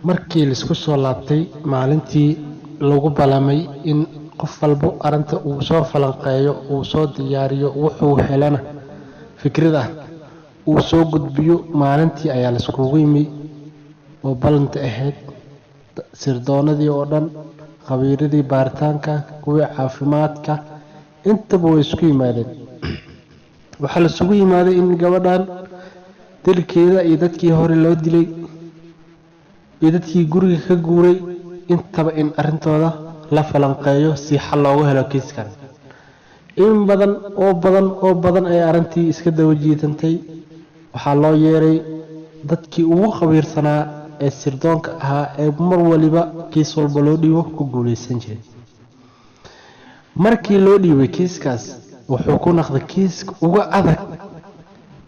markii la isku soo laabtay maalintii lagu balamay in qof walba arrinta uu soo falanqeeyo uu soo diyaariyo wuxuu helana fikrad ah uu soo gudbiyo maalintii ayaa la iskugu yimi oo balanta ahayd sirdoonadii oo dhan khabiiradii baaritaanka kuwii caafimaadka intaba way isku yimaadeen waxaa la isugu yimaaday in gabadhan dilkeeda iyo dadkii hore loo dilay iyo dadkii guriga ka guuray intaba in arrintooda la falanqeeyo si xal loogu helo kiiskan in badan ay arrintii iska daba jiitantay waxaa loo yeeray dadkii ugu khabiirsanaa ee sirdoonka ahaa ee mar waliba kiis walba loo dhiibo ku guuleysan jiray markii loo dhiibay kiiskaas wuxuu ku noqday kiiska uga adag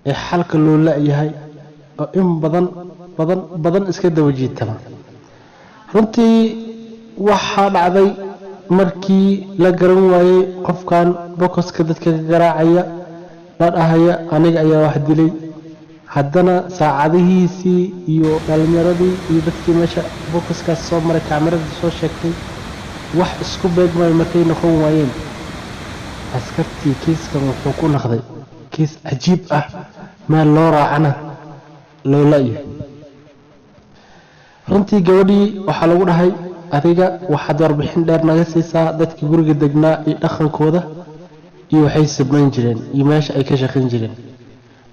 ee xalka loo la'yahay oo in badan iska daba jiitama runtii waxaa dhacday markii la garan waayey qofkan bokoska dadka ka garaacaya la dhahaya aniga ayaa wax dilay haddana saacadihiisii iyo dhalinyaradii iyo dadkii meesha bokoskaas soo maray kaamirada soo sheegtay wax isku beegmay markay noqon waayeen askartii kiiskan wuxuu ku noqday kiis cajiib ah meel loo raacana loo la'yahay runtii gabadhii waxaa lagu dhahay adiga waxaad warbixin dheer naga siisaa dadkii guriga degnaa iyo dhaqankooda iyo waxay samayn jireen iyo meesha ay ka shaqayn jireen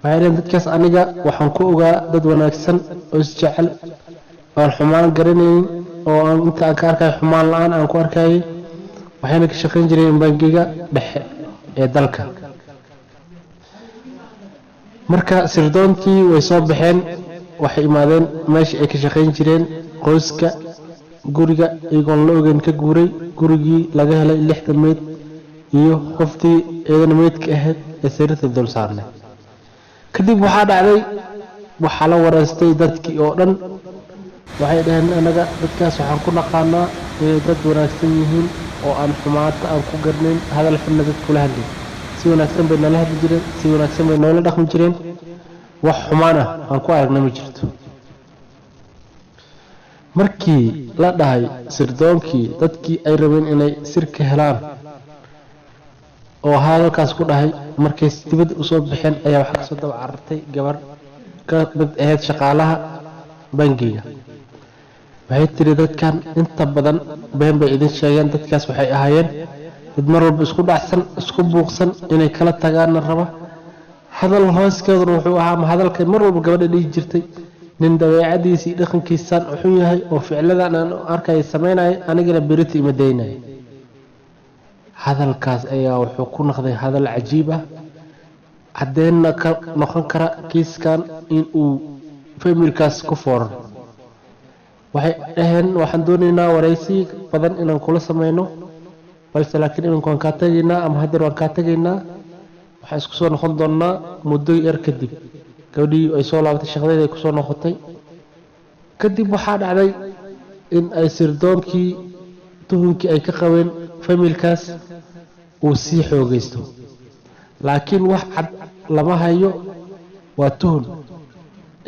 waxay dhaheen dadkaas aniga waxaan ku ogaa dad wanaagsan oo isjecel aan xumaan garanaynin oo aan inta aan ka arkay xumaan la'aan aan ku arkayay waxayna ka shaqayn jireen bangiga dhexe ee dalka marka sirdoonkii way soo baxeen waxay imaadeen meeshii ay ka shaqayn jireen qoyska guriga iyagoon la ogeyn ka guuray gurigii laga helay 6 meyd iyo qoftii eedana meydka ahayd ee sariirta dul saarnay kadib waxaa dhacday waxaa la wareystay dadkii oo dhan waxay dhaheen anaga dadkaas waxaan ku naqaanaa inay dad wanaagsan yihiin oo aan xumaata aan ku garnayn hadal xunna dad kula hadlay si wanaagsan bay nala hadli jireen si wanaagsan bay noola dhaqmi jireen wax xumaan ah aan ku aragna ma jirto markii la dhahay sirdoonkii dadkii ay rabeen inay sirka helaan oo hadalkaas ku dhahay markay dibadda u soo bixeen ayaa waxa ka soo daba carartay gabar ka mid ahayd shaqaalaha bangiga waxay tiri dadkan inta badan been bay idin sheegeen dadkaas waxay ahaayeen dad mar walba isku dhacsan isku buuqsan inay kala tagaana raba hadal hooskeedu wuxuu ahaa ma hadalkay mar walba gabadha dhihi jirtay nin dabeecadiisii dhaqankiisaan u xun yahay oo ficladan aan arkay sameynay anigana beriti ima deynay hadalkaas ayaa wuxuu ku noqday hadal cajiib ah cadeena ka noqon kara kiiskan in uu familkaas ku fooran waxay dhaheen waxaan doonaynaa waraysi badan inaan kula sameyno balse laakiin inaan ka tagaynaa ama hadir waan ka tagaynaa waxa isku soo noqon doonaa muddo yar kadib gabadhii ay soo laabatay shaqadeeda ay ku soo noqotay kadib waxaa dhacday in ay sirdoonkii tuhunkii ay ka qabeen familkaas uu sii xoogaysto laakiin wax cad lama hayo waa tuhun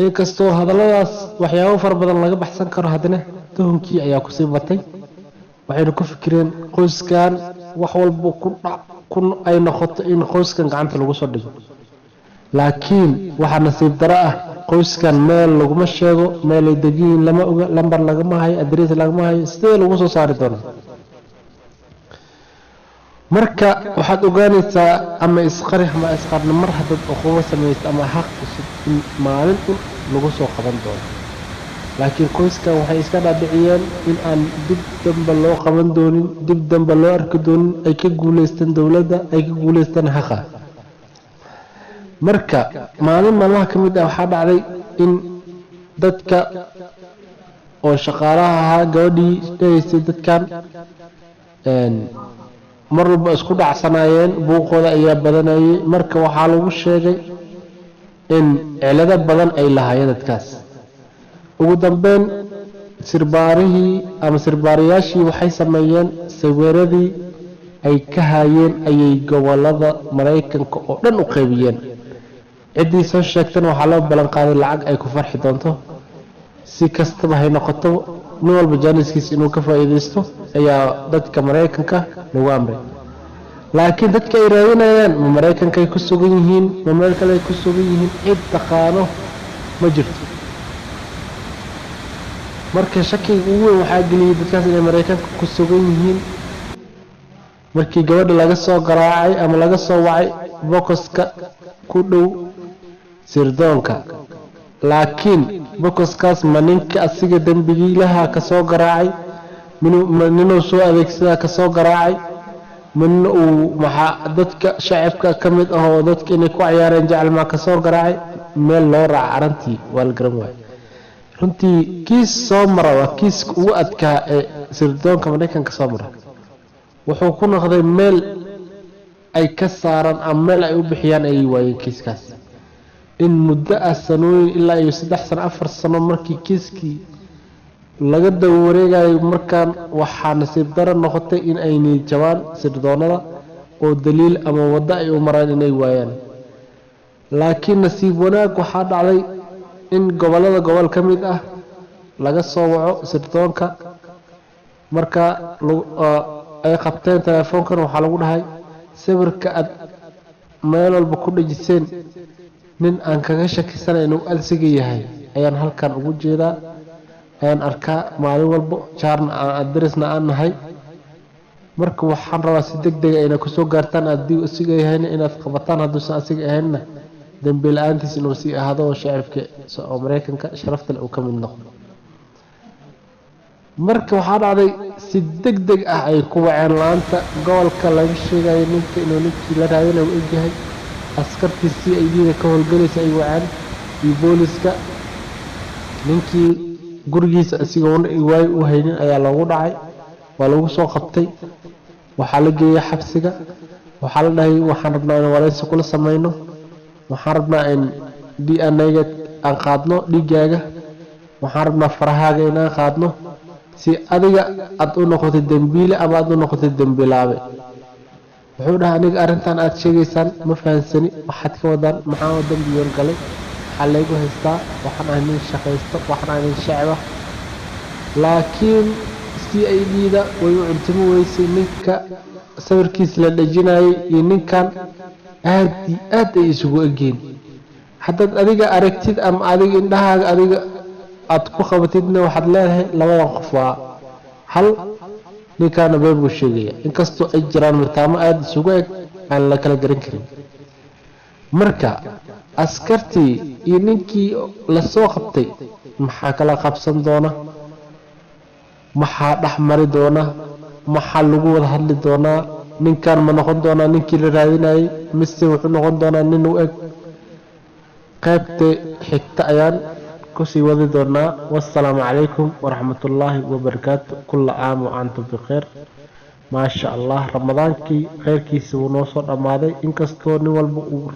inkastoo hadalladaas waxyaabo fara badan laga baxsan karo haddana tuhunkii ayaa kusii batay waxayna ku fikireen qoyskan wax walba ay noqoto in qoyskan gacanta lagu soo dhigo laakiin waxaa nasiib daro ah qoyskan meel laguma sheego meel ay degiin lama oga lambar lagama hayo adrees lagama hayo sidee lagu soo saari doonaa marka waxaad ogaanaysaa ama isqari ama isqarna mar haddaad uqubo samaysto ama xaq cusub in maalin un lagu soo qaban doono laakiin qoyskan waxay iska dhaadhiciyeen in aan dib dambe loo qaban doonin dib dambe loo arki doonin ay ka guuleystaan dowladda ay ka guuleystaan xaqa marka maalin maalmaha ka mid ah waxaa dhacday in dadka oo shaqaalaha ahaa gabadhii dhahaysay dadkan mar walba isku dhacsanaayeen buuqooda ayaa badanayay marka waxaa lagu sheegay in cilado badan ay lahaayeen dadkaas ugu dambeyn sirbaarihii ama sirbaarayaashii waxay sameeyeen sawiradii ay ka hayeen ayay gobolada Mareykanka oo dhan u qaybiyeen ciddii soo sheegtana waxaa loo ballan qaaday lacag ay ku farxi doonto si kastaba hay noqoto nin walba jaaniskiisa inuu ka faa'iidaysto ayaa dadka Mareykanka lagu amray laakiin dadka ay raadinayaan ma Mareykanka ay ku sugan yihiin ma meel kale ay ku sugan yihiin cid taqaano ma jirto marka shakiga ugu weyn waxaa geliyay dadkaas inay Mareykanka ku sugan yihiin markii gabadha laga soo garaacay ama laga soo wacay bokoska ku dhow sirdoonka laakiin bokoskaas ma ninka asiga dambigiilaha ka soo garaacay minuu soo adeegsadaa ka soo garaacay min uu maxaa dadka shacabka ka mid ah oo dadka inay ku ciyaareen jecel ma ka soo garaacay meel loo raac arintii waa la garan waayay runtii kiis soo mara waa kiiska ugu adkaa ee sirdoonka Mareykanka soo mara wuxuu ku noqday meel ay ka saaran ama meel ay u bixiyaan ay waayeen kiiskaas in muddo sanooyin ilaa iyo 3 sano 4 sano markii kiiskii laga daba wareegayo markaan waxaa nasiib daro noqotay in ay jawaan sirdoonada oo daliil ama wada ay u maraan inay waayaan laakiin nasiib wanaag waxaa dhacday in gobolada gobol ka mid ah laga soo waco sirdoonka marka ay qabteen telefoonkan waxaa lagu dhahay sawirka aad meel walba ku dhajiseen nin aan kaga shakisanay inuu alsiga yahay ayaan halkan ugu jeedaa ayaan arkaa maalin walba jaarna aan adresna aan nahay marka waxaan rabaa si degdeg ah inay ku soo gaartaan adii asiga yahay inaad qabataan haddii asiga ahayna dambi la'aantiis inuu sii ahaado oo shacabka soo Mareykanka sharafta uu ka mid noqdo marka waxaa dhacday si degdeg ah ay ku waceen laanta gobolka laga sheegay ninka inuu ninkii la raadinayo uu yahay askartiisii ay diida ka howlgalaysa ay waceen iyo booliska ninkii gurigiisa asiga way u haynin ayaa lagu dhacay waa lagu soo qabtay waxaa la geeyay xabsiga waxaa la dhahay waxaan rabnaa in wareysi kula sameeyno waxaan rabnaa in DNA aan qaadno dhigaaga waxaan rabnaa farahaaga inaan qaadno si adiga aad u noqoto dambiile ama aad u noqoto dambilaabe wuxuu dhahay aniga arintan aad sheegaysaan ma fahansani waxaad ka wadaan maxaa dambiyoon galay waxa lagu haystaa waxaan ahayn shaqaysto waxaan ahayn shacab laakiin si ay diida way u cuntimo weysay ninka sawirkiisa la dhajinayay iyo ninkan aad ay isugu egeen hadda adiga aragtid ama adiga indhahaaga adiga aad ku qabatidna waxaad leedahay labada qof waa hal ninkaana been buu sheegaya inkastoo ay jiraan martaamo aad isugu eg aan la kala garan karin marka askartii iyo ninkii la soo qabtay maxaa kala qabsan doona maxaa dhaxmari doona maxaa lagu wada hadli doonaa ninkan ma noqon doonaa ninkii la raadinayay mise wuxuu noqon doonaa nin u eg qaybta xigta ayaan كسي وذي دورنا والسلام عليكم ورحمة الله وبركاته كل عام وأنتم بخير ما شاء الله رمضان كي خير كي سونوصر أمادي إنكستوني والبؤور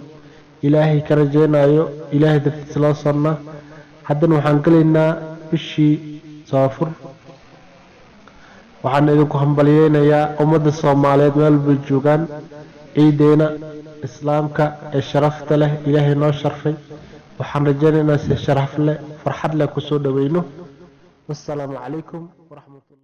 إلهي كرجينا يو إلهي دفتسلا صرنا حتى نوحنقلنا بشي صافر وحن إذنكو همبليين يا أمد الصوماليات والبجوغان عيدينا إسلامك الشرفت له إلهي نو شرفي waxaan rajaynaynaa si sharaf leh farxad leh ku soo dhaweeyno wasalaamu calaykum waraxmatullahi